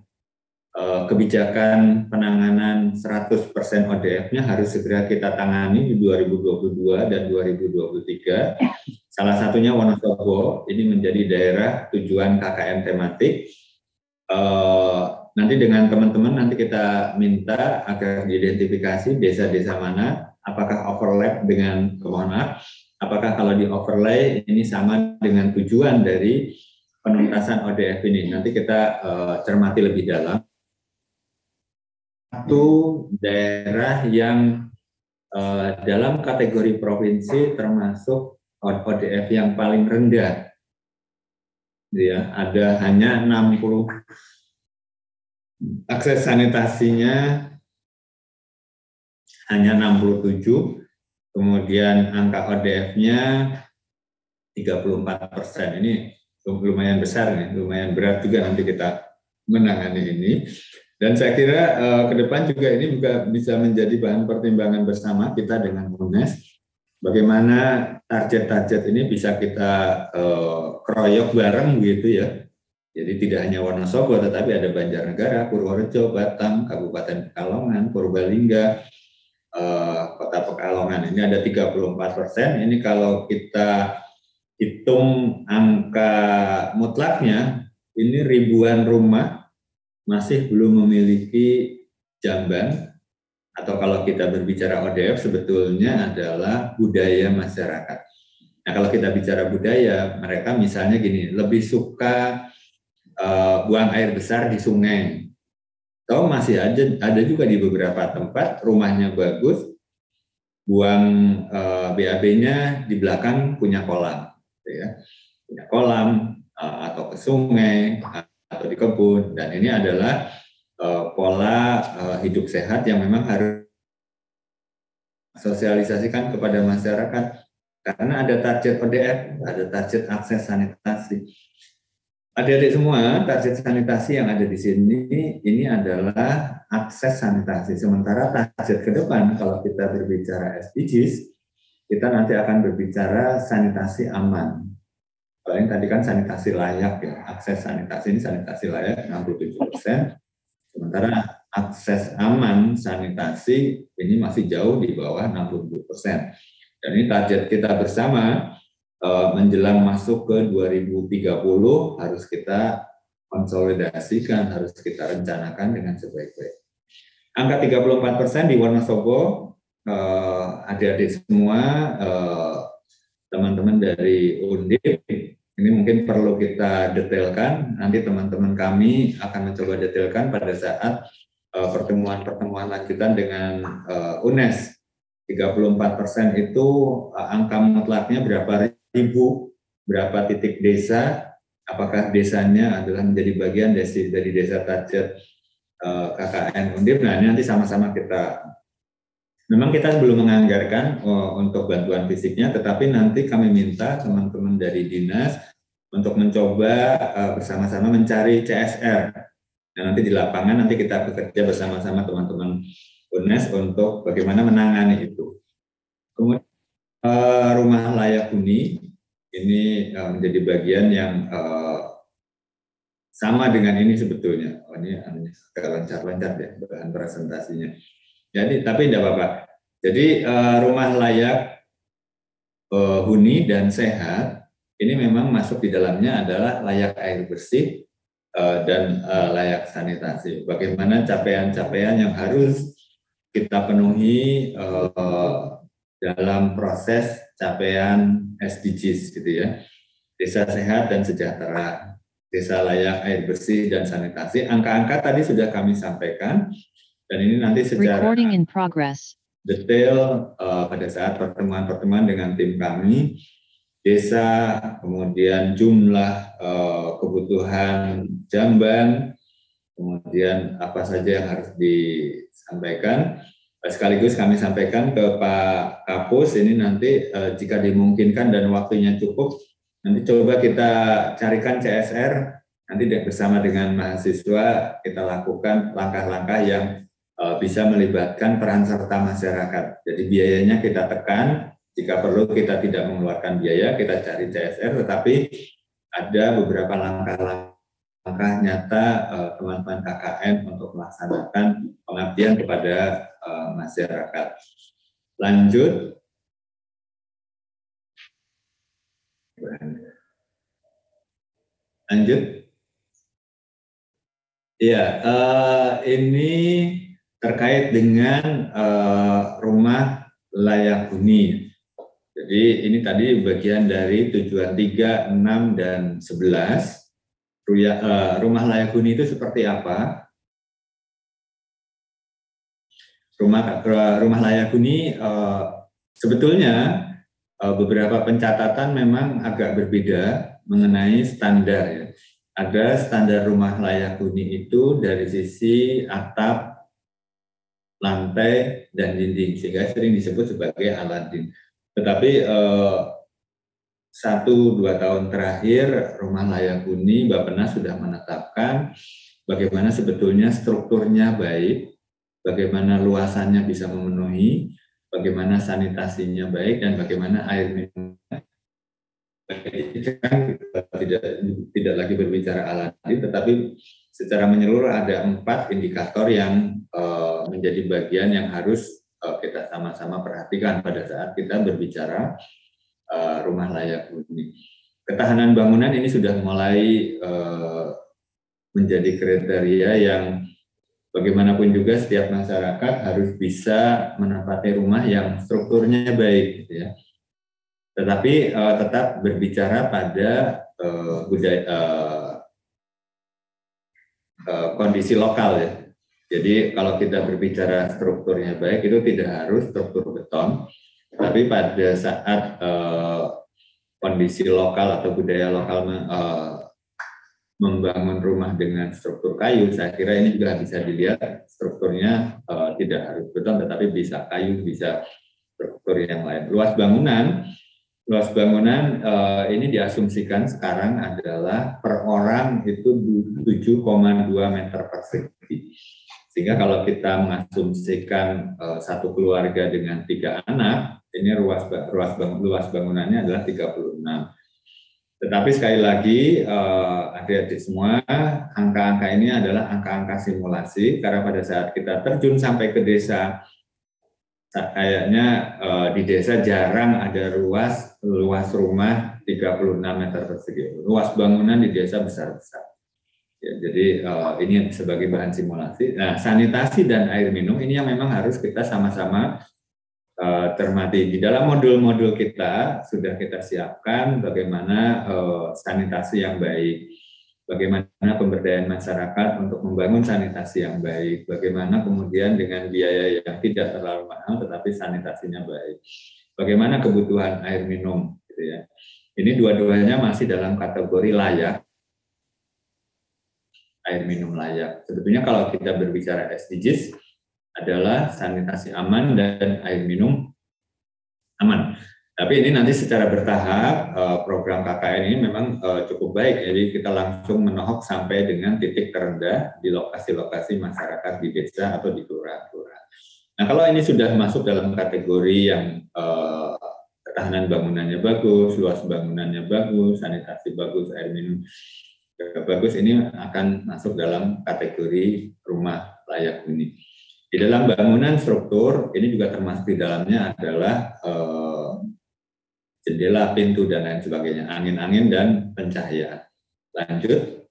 kebijakan penanganan 100% ODF-nya harus segera kita tangani di 2022 dan 2023. Salah satunya Wonosobo, ini menjadi daerah tujuan KKN tematik. Nanti dengan teman-teman nanti kita minta agar diidentifikasi desa-desa mana, apakah overlap dengan, apakah kalau di overlay ini sama dengan tujuan dari penuntasan ODF ini. Nanti kita cermati lebih dalam. Satu daerah yang dalam kategori provinsi termasuk ODF yang paling rendah. Ya, ada hanya 60, akses sanitasinya hanya 67, kemudian angka ODF-nya 34%. Ini lumayan besar nih, lumayan berat juga nanti kita menangani ini. Dan saya kira ke depan juga ini juga bisa menjadi bahan pertimbangan bersama kita dengan UNES. Bagaimana target-target ini bisa kita keroyok bareng gitu ya. Jadi tidak hanya Wonosobo, tetapi ada Banjarnegara, Purworejo, Batam, Kabupaten Pekalongan, Purbalingga, Kota Pekalongan. Ini ada 34%. Ini kalau kita hitung angka mutlaknya, ini ribuan rumah masih belum memiliki jamban, atau kalau kita berbicara ODF sebetulnya adalah budaya masyarakat. Nah, kalau kita bicara budaya, mereka misalnya gini, lebih suka buang air besar di sungai. Atau masih ada juga di beberapa tempat rumahnya bagus, buang BAB-nya di belakang punya kolam, gitu ya. Punya kolam atau ke sungai atau di kebun, dan ini adalah pola hidup sehat yang memang harus sosialisasikan kepada masyarakat, karena ada target ODF, ada target akses sanitasi. Adik-adik semua, target sanitasi yang ada di sini ini adalah akses sanitasi. Sementara target ke depan kalau kita berbicara SDGs, kita nanti akan berbicara sanitasi aman. Paling tadi kan sanitasi layak ya, akses sanitasi ini sanitasi layak 67%, sementara akses aman sanitasi ini masih jauh di bawah 60%. Dan ini target kita bersama menjelang masuk ke 2030 harus kita konsolidasikan, harus kita rencanakan dengan sebaik-baik. Angka 34% di Wonosobo, adik-adik semua, teman-teman dari Undip, ini mungkin perlu kita detailkan. Nanti teman-teman kami akan mencoba detailkan pada saat pertemuan-pertemuan lanjutan dengan UNES. 34% itu angka mutlaknya berapa ribu, berapa titik desa, apakah desanya adalah menjadi bagian dari desa target KKN Undip. Nah, ini nanti sama-sama kita. Memang kita belum menganggarkan untuk bantuan fisiknya, tetapi nanti kami minta teman-teman dari dinas untuk mencoba bersama-sama mencari CSR. Nah, nanti di lapangan nanti kita bekerja bersama-sama teman-teman UNES untuk bagaimana menangani itu. Kemudian rumah layak huni ini menjadi bagian yang sama dengan ini sebetulnya. Oh, ini agak lancar-lancar deh bahan presentasinya. Jadi, tapi tidak apa-apa. Jadi rumah layak huni dan sehat ini memang masuk di dalamnya adalah layak air bersih dan layak sanitasi. Bagaimana capaian-capaian yang harus kita penuhi dalam proses capaian SDGs gitu ya. Desa sehat dan sejahtera, desa layak air bersih dan sanitasi. Angka-angka tadi sudah kami sampaikan. Dan ini nanti secara detail pada saat pertemuan-pertemuan dengan tim kami, desa, kemudian jumlah kebutuhan jamban, kemudian apa saja yang harus disampaikan. Sekaligus kami sampaikan ke Pak Kapus, ini nanti jika dimungkinkan dan waktunya cukup, nanti coba kita carikan CSR, nanti bersama dengan mahasiswa kita lakukan langkah-langkah yang bisa melibatkan peran serta masyarakat. Jadi biayanya kita tekan, jika perlu kita tidak mengeluarkan biaya, kita cari CSR, tetapi ada beberapa langkah nyata teman-teman KKN untuk melaksanakan pengabdian kepada masyarakat. Lanjut. Lanjut. Ya, ini terkait dengan rumah layak huni. Jadi ini tadi bagian dari tujuan 3, 6, dan 11. rumah layak huni itu seperti apa? Rumah layak huni sebetulnya beberapa pencatatan memang agak berbeda mengenai standar ya. Ada standar rumah layak huni itu dari sisi atap, lantai, dan dinding, sehingga sering disebut sebagai Aladin. Tetapi 1-2 tahun terakhir rumah layak huni Bappenas sudah menetapkan bagaimana sebetulnya strukturnya baik, bagaimana luasannya bisa memenuhi, bagaimana sanitasinya baik, dan bagaimana air minumnya. Kan tidak lagi berbicara Aladin, tetapi secara menyeluruh ada 4 indikator yang menjadi bagian yang harus kita sama-sama perhatikan pada saat kita berbicara rumah layak huni. Ketahanan bangunan ini sudah mulai menjadi kriteria yang bagaimanapun juga setiap masyarakat harus bisa menempati rumah yang strukturnya baik, gitu ya. Tetapi tetap berbicara pada kondisi lokal ya. Jadi kalau kita berbicara strukturnya baik itu tidak harus struktur beton, tapi pada saat kondisi lokal atau budaya lokal membangun rumah dengan struktur kayu, saya kira ini juga bisa dilihat strukturnya tidak harus beton, tetapi bisa kayu, bisa struktur yang lain. Luas bangunan ini diasumsikan sekarang adalah per orang itu 7,2 meter persegi. Sehingga kalau kita mengasumsikan satu keluarga dengan 3 anak, ini luas bangunannya adalah 36. Tetapi sekali lagi, adik-adik semua, angka-angka ini adalah angka-angka simulasi, karena pada saat kita terjun sampai ke desa, kayaknya di desa jarang ada luas rumah 36 meter persegi. Luas bangunan di desa besar-besar. Ya, jadi ini sebagai bahan simulasi. Nah, sanitasi dan air minum ini yang memang harus kita sama-sama termati. Di dalam modul-modul kita sudah kita siapkan bagaimana sanitasi yang baik, bagaimana pemberdayaan masyarakat untuk membangun sanitasi yang baik, bagaimana kemudian dengan biaya yang tidak terlalu mahal tetapi sanitasinya baik, bagaimana kebutuhan air minum, gitu ya. Ini dua-duanya masih dalam kategori layak, air minum layak. Sebetulnya kalau kita berbicara SDGs adalah sanitasi aman dan air minum aman. Tapi ini nanti secara bertahap, program KKN ini memang cukup baik, jadi kita langsung menohok sampai dengan titik terendah di lokasi-lokasi masyarakat di desa atau di kelurahan-kelurahan. Nah, kalau ini sudah masuk dalam kategori yang ketahanan bangunannya bagus, luas bangunannya bagus, sanitasi bagus, air minum bagus, ini akan masuk dalam kategori rumah layak huni. Di dalam bangunan struktur, ini juga termasuk di dalamnya adalah jendela, pintu, dan lain sebagainya, angin-angin dan pencahayaan. Lanjut.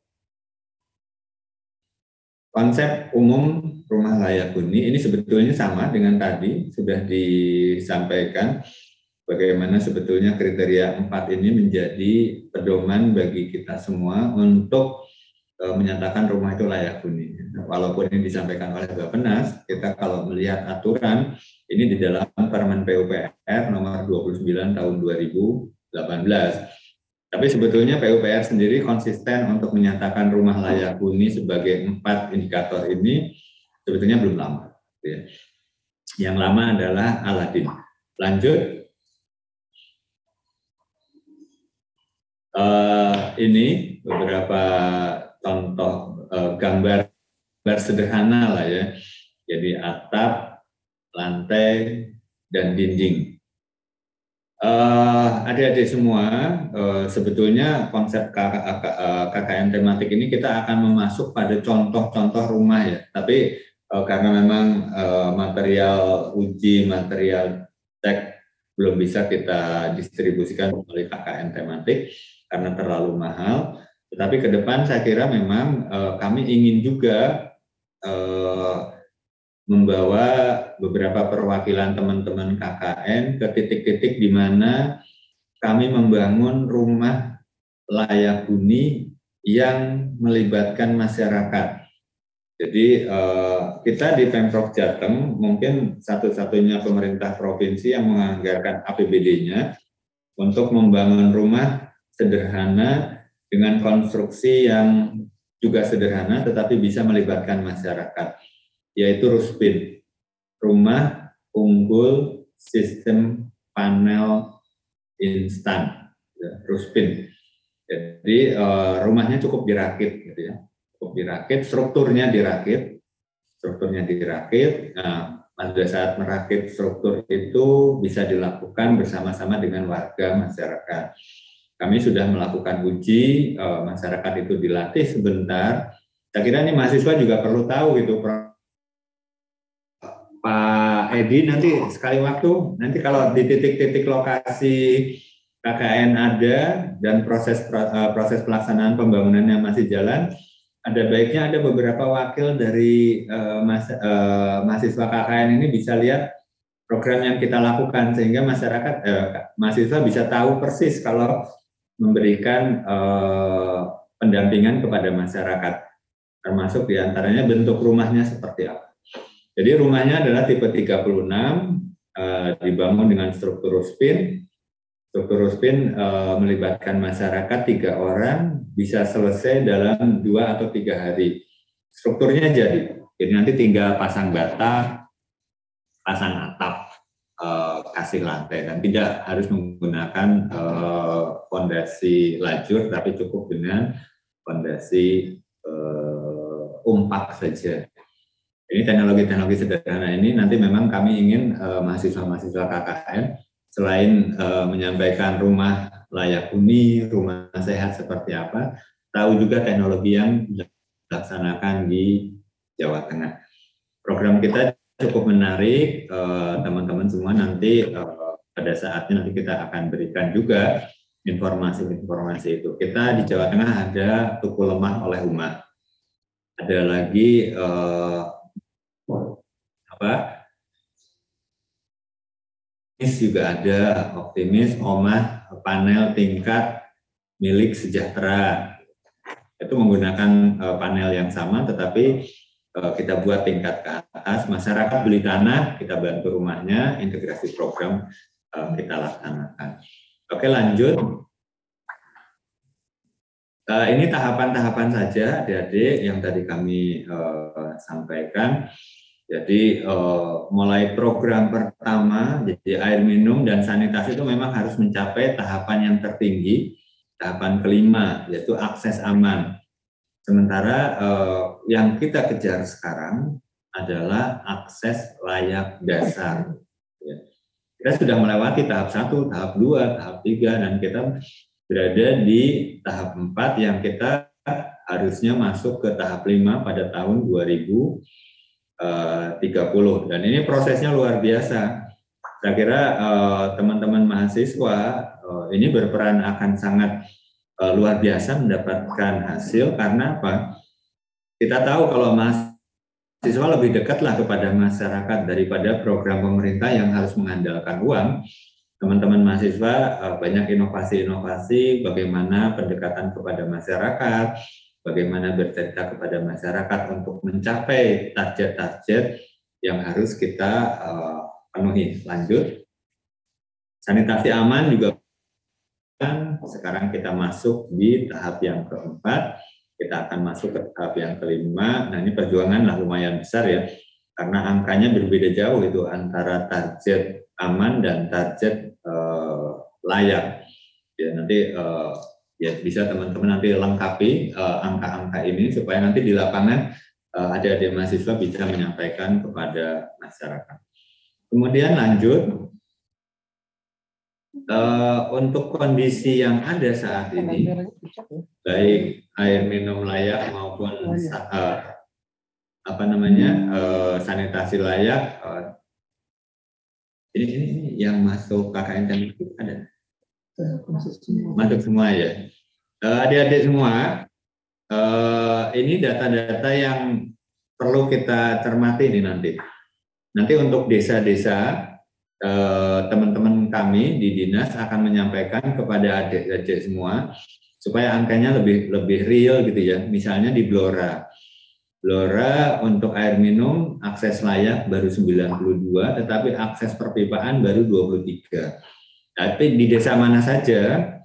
Konsep umum rumah layak huni ini sebetulnya sama dengan tadi, sudah disampaikan bagaimana sebetulnya kriteria 4 ini menjadi pedoman bagi kita semua untuk menyatakan rumah itu layak huni. Walaupun ini disampaikan oleh Bappenas, kita kalau melihat aturan ini di dalam Permen PUPR nomor 29 tahun 2018. Tapi sebetulnya PUPR sendiri konsisten untuk menyatakan rumah layak huni sebagai 4 indikator ini sebetulnya belum lama. Yang lama adalah Aladin. Lanjut. Ini beberapa contoh gambar sederhana lah ya. Jadi atap, lantai, dan dinding. Adik-adik semua, sebetulnya konsep KKN tematik ini kita akan memasuk pada contoh-contoh rumah ya. Tapi karena memang material uji, material cek belum bisa kita distribusikan melalui KKN tematik karena terlalu mahal. Tetapi ke depan saya kira memang kami ingin juga membawa beberapa perwakilan teman-teman KKN ke titik-titik di mana kami membangun rumah layak huni yang melibatkan masyarakat. Jadi kita di Pemprov Jateng mungkin satu-satunya pemerintah provinsi yang menganggarkan APBD-nya untuk membangun rumah sederhana dengan konstruksi yang juga sederhana tetapi bisa melibatkan masyarakat, yaitu Ruspin, Rumah Unggul Sistem Panel Instan, Ruspin. Jadi rumahnya cukup dirakit gitu ya. Cukup dirakit, strukturnya dirakit. Nah, pada saat merakit struktur itu bisa dilakukan bersama-sama dengan warga masyarakat. Kami sudah melakukan uji, masyarakat itu dilatih sebentar. Saya kira ini mahasiswa juga perlu tahu gitu, Pak Edi, nanti sekali waktu, nanti kalau di titik-titik lokasi KKN ada dan proses pelaksanaan pembangunannya masih jalan, ada baiknya ada beberapa wakil dari mahasiswa KKN ini bisa lihat program yang kita lakukan sehingga masyarakat mahasiswa bisa tahu persis kalau memberikan pendampingan kepada masyarakat, termasuk diantaranya bentuk rumahnya seperti apa. Jadi rumahnya adalah tipe 36, dibangun dengan struktur Ruspin. Struktur Ruspin melibatkan masyarakat 3 orang, bisa selesai dalam 2 atau 3 hari. Strukturnya jadi nanti tinggal pasang bata, pasang atap, kasih lantai, dan tidak harus menggunakan fondasi lajur, tapi cukup dengan fondasi umpak saja. Ini teknologi-teknologi sederhana ini nanti memang kami ingin mahasiswa-mahasiswa KKN selain menyampaikan rumah layak huni, rumah sehat seperti apa, tahu juga teknologi yang dilaksanakan di Jawa Tengah. Program kita cukup menarik, teman-teman semua nanti pada saatnya nanti kita akan berikan juga informasi-informasi itu. Kita di Jawa Tengah ada Tuku Lemah oleh Umat. Ada lagi juga ada Optimis, Omah, panel tingkat milik Sejahtera. Itu menggunakan panel yang sama, tetapi kita buat tingkat ke atas. Masyarakat beli tanah, kita bantu rumahnya, integrasi program kita laksanakan. Oke, lanjut. Ini tahapan-tahapan saja, adik-adik, yang tadi kami sampaikan. Jadi mulai program pertama, jadi air minum dan sanitasi itu memang harus mencapai tahapan yang tertinggi, tahapan kelima, yaitu akses aman. Sementara yang kita kejar sekarang adalah akses layak dasar. Kita sudah melewati tahap 1, tahap 2, tahap 3, dan kita berada di tahap 4 yang kita harusnya masuk ke tahap 5 pada tahun 2030. Dan ini prosesnya luar biasa. Saya kira teman-teman mahasiswa ini berperan akan sangat luar biasa mendapatkan hasil, karena apa? Kita tahu kalau mahasiswa lebih dekatlah kepada masyarakat daripada program pemerintah yang harus mengandalkan uang. Teman-teman mahasiswa banyak inovasi-inovasi bagaimana pendekatan kepada masyarakat, bagaimana bercerita kepada masyarakat untuk mencapai target-target yang harus kita penuhi. Lanjut. Sanitasi aman juga. Sekarang kita masuk di tahap yang keempat, kita akan masuk ke tahap yang kelima. Nah, ini perjuangan lah lumayan besar ya, karena angkanya berbeda jauh itu antara target aman dan target layak. Ya, nanti ya bisa teman-teman nanti lengkapi angka-angka ini supaya nanti di lapangan adik-adik mahasiswa bisa menyampaikan kepada masyarakat. Kemudian lanjut. Untuk kondisi yang ada saat ini, baik air minum layak maupun sanitasi layak, ini yang masuk KKN itu ada, masuk semua ya. Adik-adik semua, ini data-data yang perlu kita cermati ini nanti. Nanti untuk desa-desa, teman-teman kami di dinas akan menyampaikan kepada adik-adik semua supaya angkanya lebih real gitu ya. Misalnya di Blora untuk air minum akses layak baru 92, tetapi akses perpipaan baru 23. Tapi di desa mana saja,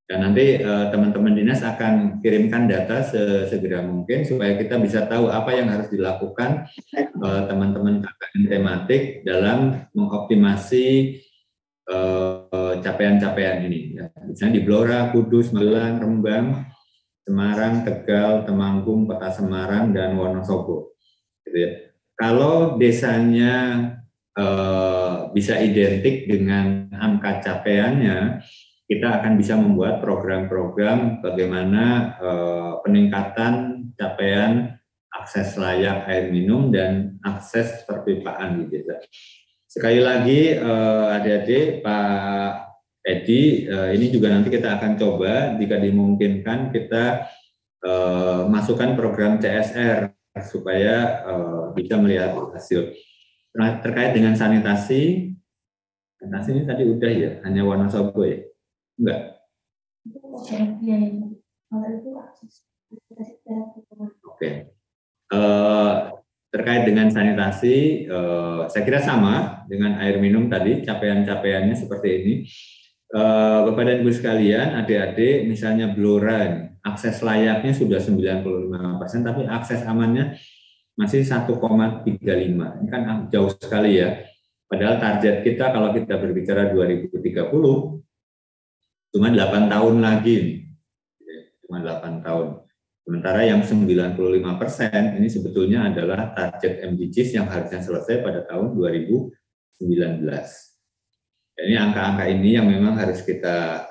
dan nanti teman-teman dinas akan kirimkan data segera mungkin supaya kita bisa tahu apa yang harus dilakukan teman-teman KKN tematik dalam mengoptimasi capaian-capaian ini. Ya. Misalnya di Blora, Kudus, Magelang, Rembang, Semarang, Tegal, Temanggung, Kota Semarang, dan Wonosobo. Gitu ya. Kalau desanya bisa identik dengan angka capaiannya, kita akan bisa membuat program-program bagaimana peningkatan capaian akses layak air minum dan akses perpipaan di desa. Sekali lagi adik-adik, Pak Edi, ini juga nanti kita akan coba jika dimungkinkan kita masukkan program CSR supaya bisa melihat hasil. Nah, terkait dengan sanitasi ini tadi udah ya, hanya Wonosobo ya? Enggak? Oke. Terkait dengan sanitasi, saya kira sama dengan air minum tadi, capaian-capaiannya seperti ini. Bapak dan Ibu sekalian, adik-adik, misalnya Blora, akses layaknya sudah 95%, tapi akses amannya masih 1,35. Ini kan jauh sekali ya. Padahal target kita kalau kita berbicara 2030, cuma 8 tahun lagi. Cuma 8 tahun. Sementara yang 95% ini sebetulnya adalah target MDGs yang harusnya selesai pada tahun 2019. Ini angka-angka ini yang memang harus kita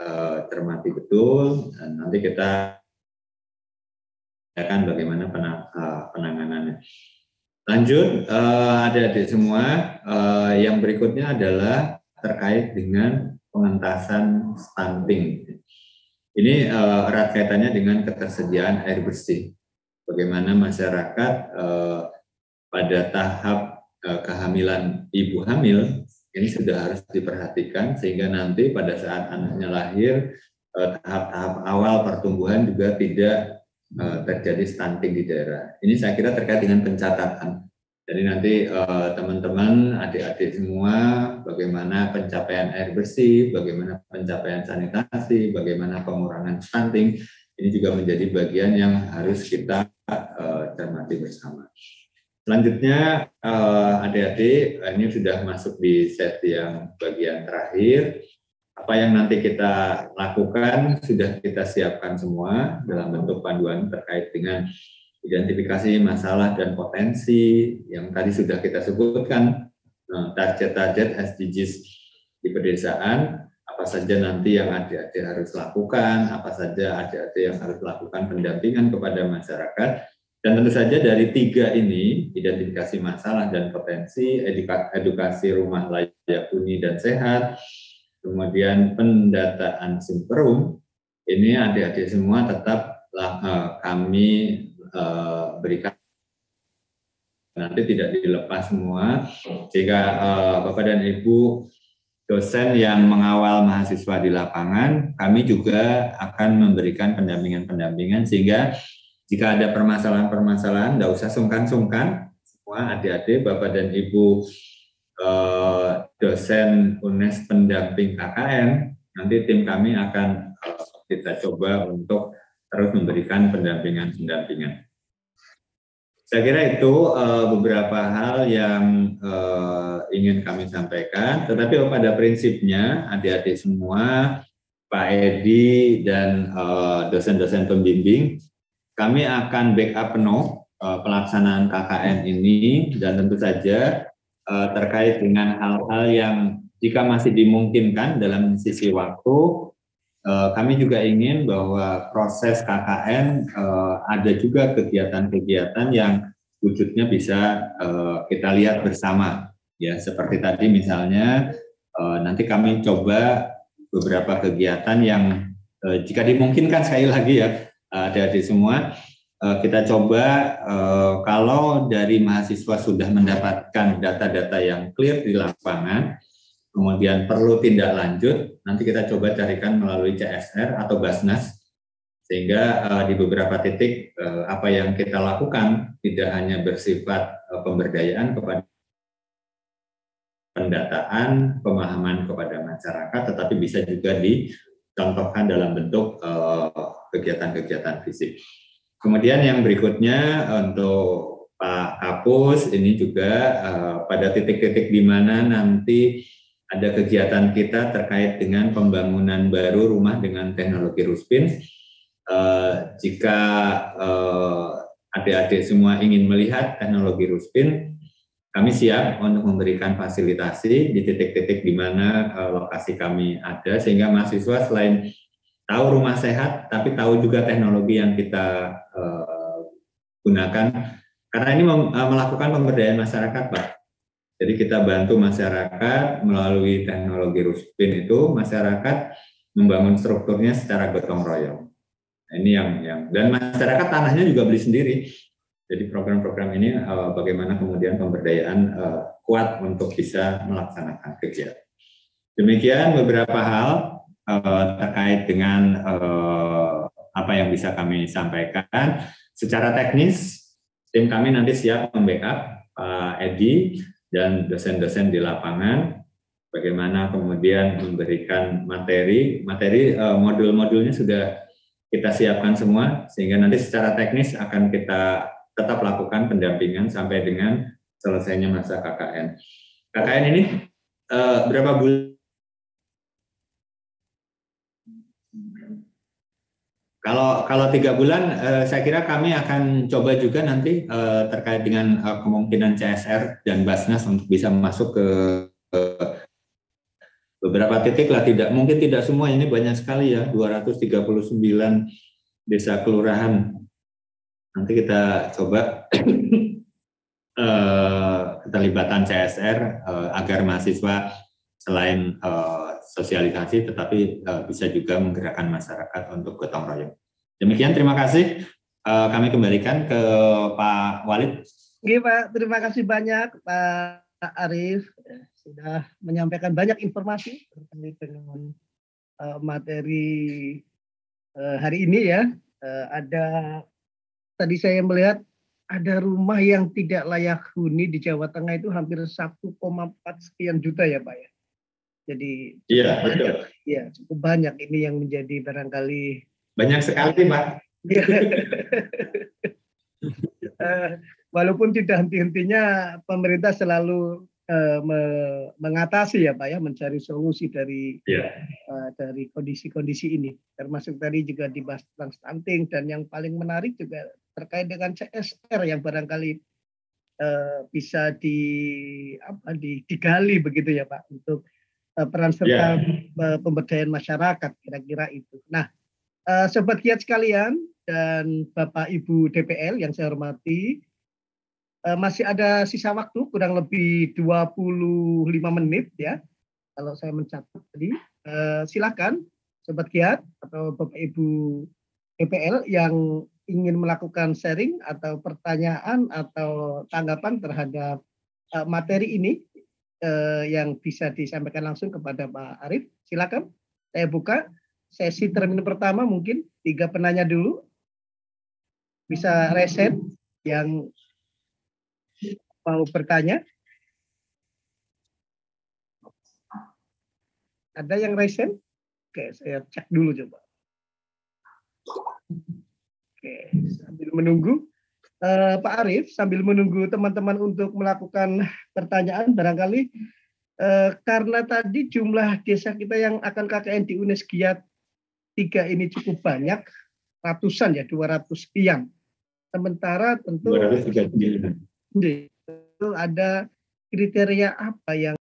cermati betul, dan nanti kita akan bagaimana penanganannya. Lanjut, adik-adik semua, yang berikutnya adalah terkait dengan pengentasan stunting. Ini erat kaitannya dengan ketersediaan air bersih. Bagaimana masyarakat pada tahap kehamilan ibu hamil ini sudah harus diperhatikan sehingga nanti pada saat anaknya lahir tahap-tahap awal pertumbuhan juga tidak terjadi stunting di daerah. Ini saya kira terkait dengan pencatatan. Jadi nanti teman-teman, adik-adik semua, bagaimana pencapaian air bersih, bagaimana pencapaian sanitasi, bagaimana pengurangan stunting, ini juga menjadi bagian yang harus kita cermati bersama. Selanjutnya, adik-adik, ini sudah masuk di sesi yang bagian terakhir. Apa yang nanti kita lakukan sudah kita siapkan semua dalam bentuk panduan terkait dengan identifikasi masalah dan potensi yang tadi sudah kita sebutkan, target-target SDGs di pedesaan, apa saja nanti yang adik-adik harus lakukan, apa saja adik-adik yang harus lakukan pendampingan kepada masyarakat, dan tentu saja dari 3 ini, identifikasi masalah dan potensi, edukasi rumah layak huni dan sehat, kemudian pendataan simperum, ini adik-adik semua tetap kami berikan, nanti tidak dilepas semua, sehingga Bapak dan Ibu dosen yang mengawal mahasiswa di lapangan, kami juga akan memberikan pendampingan-pendampingan, sehingga jika ada permasalahan-permasalahan, tidak usah sungkan-sungkan, semua adik-adik, Bapak dan Ibu dosen UNES pendamping KKN, nanti tim kami akan kita coba untuk terus memberikan pendampingan-pendampingan. Saya kira itu beberapa hal yang ingin kami sampaikan, tetapi pada prinsipnya adik-adik semua, Pak Edi dan dosen-dosen pembimbing, kami akan backup penuh pelaksanaan KKN ini, dan tentu saja terkait dengan hal-hal yang jika masih dimungkinkan dalam sisi waktu, kami juga ingin bahwa proses KKN ada juga kegiatan-kegiatan yang wujudnya bisa kita lihat bersama, ya seperti tadi misalnya nanti kami coba beberapa kegiatan yang jika dimungkinkan, sekali lagi ya adik-adik semua, kita coba kalau dari mahasiswa sudah mendapatkan data-data yang clear di lapangan, kemudian perlu tindak lanjut, nanti kita coba carikan melalui CSR atau Basnas, Sehingga di beberapa titik apa yang kita lakukan tidak hanya bersifat pemberdayaan kepada pendataan, pemahaman kepada masyarakat, tetapi bisa juga dicontohkan dalam bentuk kegiatan-kegiatan fisik. Kemudian yang berikutnya untuk Pak Kapus, ini juga pada titik-titik di mana nanti ada kegiatan kita terkait dengan pembangunan baru rumah dengan teknologi Ruspin. Jika adik-adik semua ingin melihat teknologi Ruspin, kami siap untuk memberikan fasilitasi di titik-titik di mana lokasi kami ada, sehingga mahasiswa selain tahu rumah sehat, tapi tahu juga teknologi yang kita gunakan. Karena ini melakukan pemberdayaan masyarakat, Pak. Jadi kita bantu masyarakat melalui teknologi Ruspin itu, masyarakat membangun strukturnya secara gotong royong. Nah, ini yang dan masyarakat tanahnya juga beli sendiri. Jadi program-program ini bagaimana kemudian pemberdayaan kuat untuk bisa melaksanakan kegiatan. Demikian beberapa hal terkait dengan apa yang bisa kami sampaikan. Secara teknis, tim kami nanti siap membackup Pak Edi dan dosen-dosen di lapangan, bagaimana kemudian memberikan materi modul-modulnya sudah kita siapkan semua, sehingga nanti secara teknis akan kita tetap lakukan pendampingan sampai dengan selesainya masa KKN. KKN ini berapa bulan? Kalau 3 bulan, saya kira kami akan coba juga nanti terkait dengan kemungkinan CSR dan Basnas untuk bisa masuk ke beberapa titik lah, mungkin tidak semua, ini banyak sekali ya, 239 desa kelurahan. Nanti kita coba keterlibatan CSR agar mahasiswa selain sosialisasi tetapi bisa juga menggerakkan masyarakat untuk gotong royong. Demikian, terima kasih. Kami kembalikan ke Pak Walid. Oke, Pak, terima kasih banyak Pak Arief sudah menyampaikan banyak informasi terkait dengan materi hari ini ya. Tadi saya melihat ada rumah yang tidak layak huni di Jawa Tengah itu hampir 1,4 sekian juta ya Pak ya. Jadi iya, betul. Ya, cukup banyak ini yang menjadi barangkali banyak sekali Pak. Walaupun tidak henti-hentinya pemerintah selalu mengatasi ya Pak ya, mencari solusi dari kondisi-kondisi ini, termasuk tadi juga dibahas tentang stunting, dan yang paling menarik juga terkait dengan CSR yang barangkali bisa digali begitu ya Pak, untuk peran serta pemberdayaan masyarakat, kira-kira itu. Nah, Sobat Giat sekalian dan Bapak Ibu DPL yang saya hormati, masih ada sisa waktu kurang lebih 25 menit ya, kalau saya mencatat tadi. Silakan Sobat Giat atau Bapak Ibu DPL yang ingin melakukan sharing atau pertanyaan atau tanggapan terhadap materi ini yang bisa disampaikan langsung kepada Pak Arief. Silakan, saya buka sesi termin pertama, mungkin 3 penanya dulu. Bisa reset yang mau bertanya. Ada yang raise? Oke, saya cek dulu coba. Oke, sambil menunggu Pak Arief, sambil menunggu teman-teman untuk melakukan pertanyaan, barangkali karena tadi jumlah desa kita yang akan KKN di UNES Giat 3 ini cukup banyak, ratusan ya, 200 sekian. Sementara tentu 239. itu ada kriteria apa yang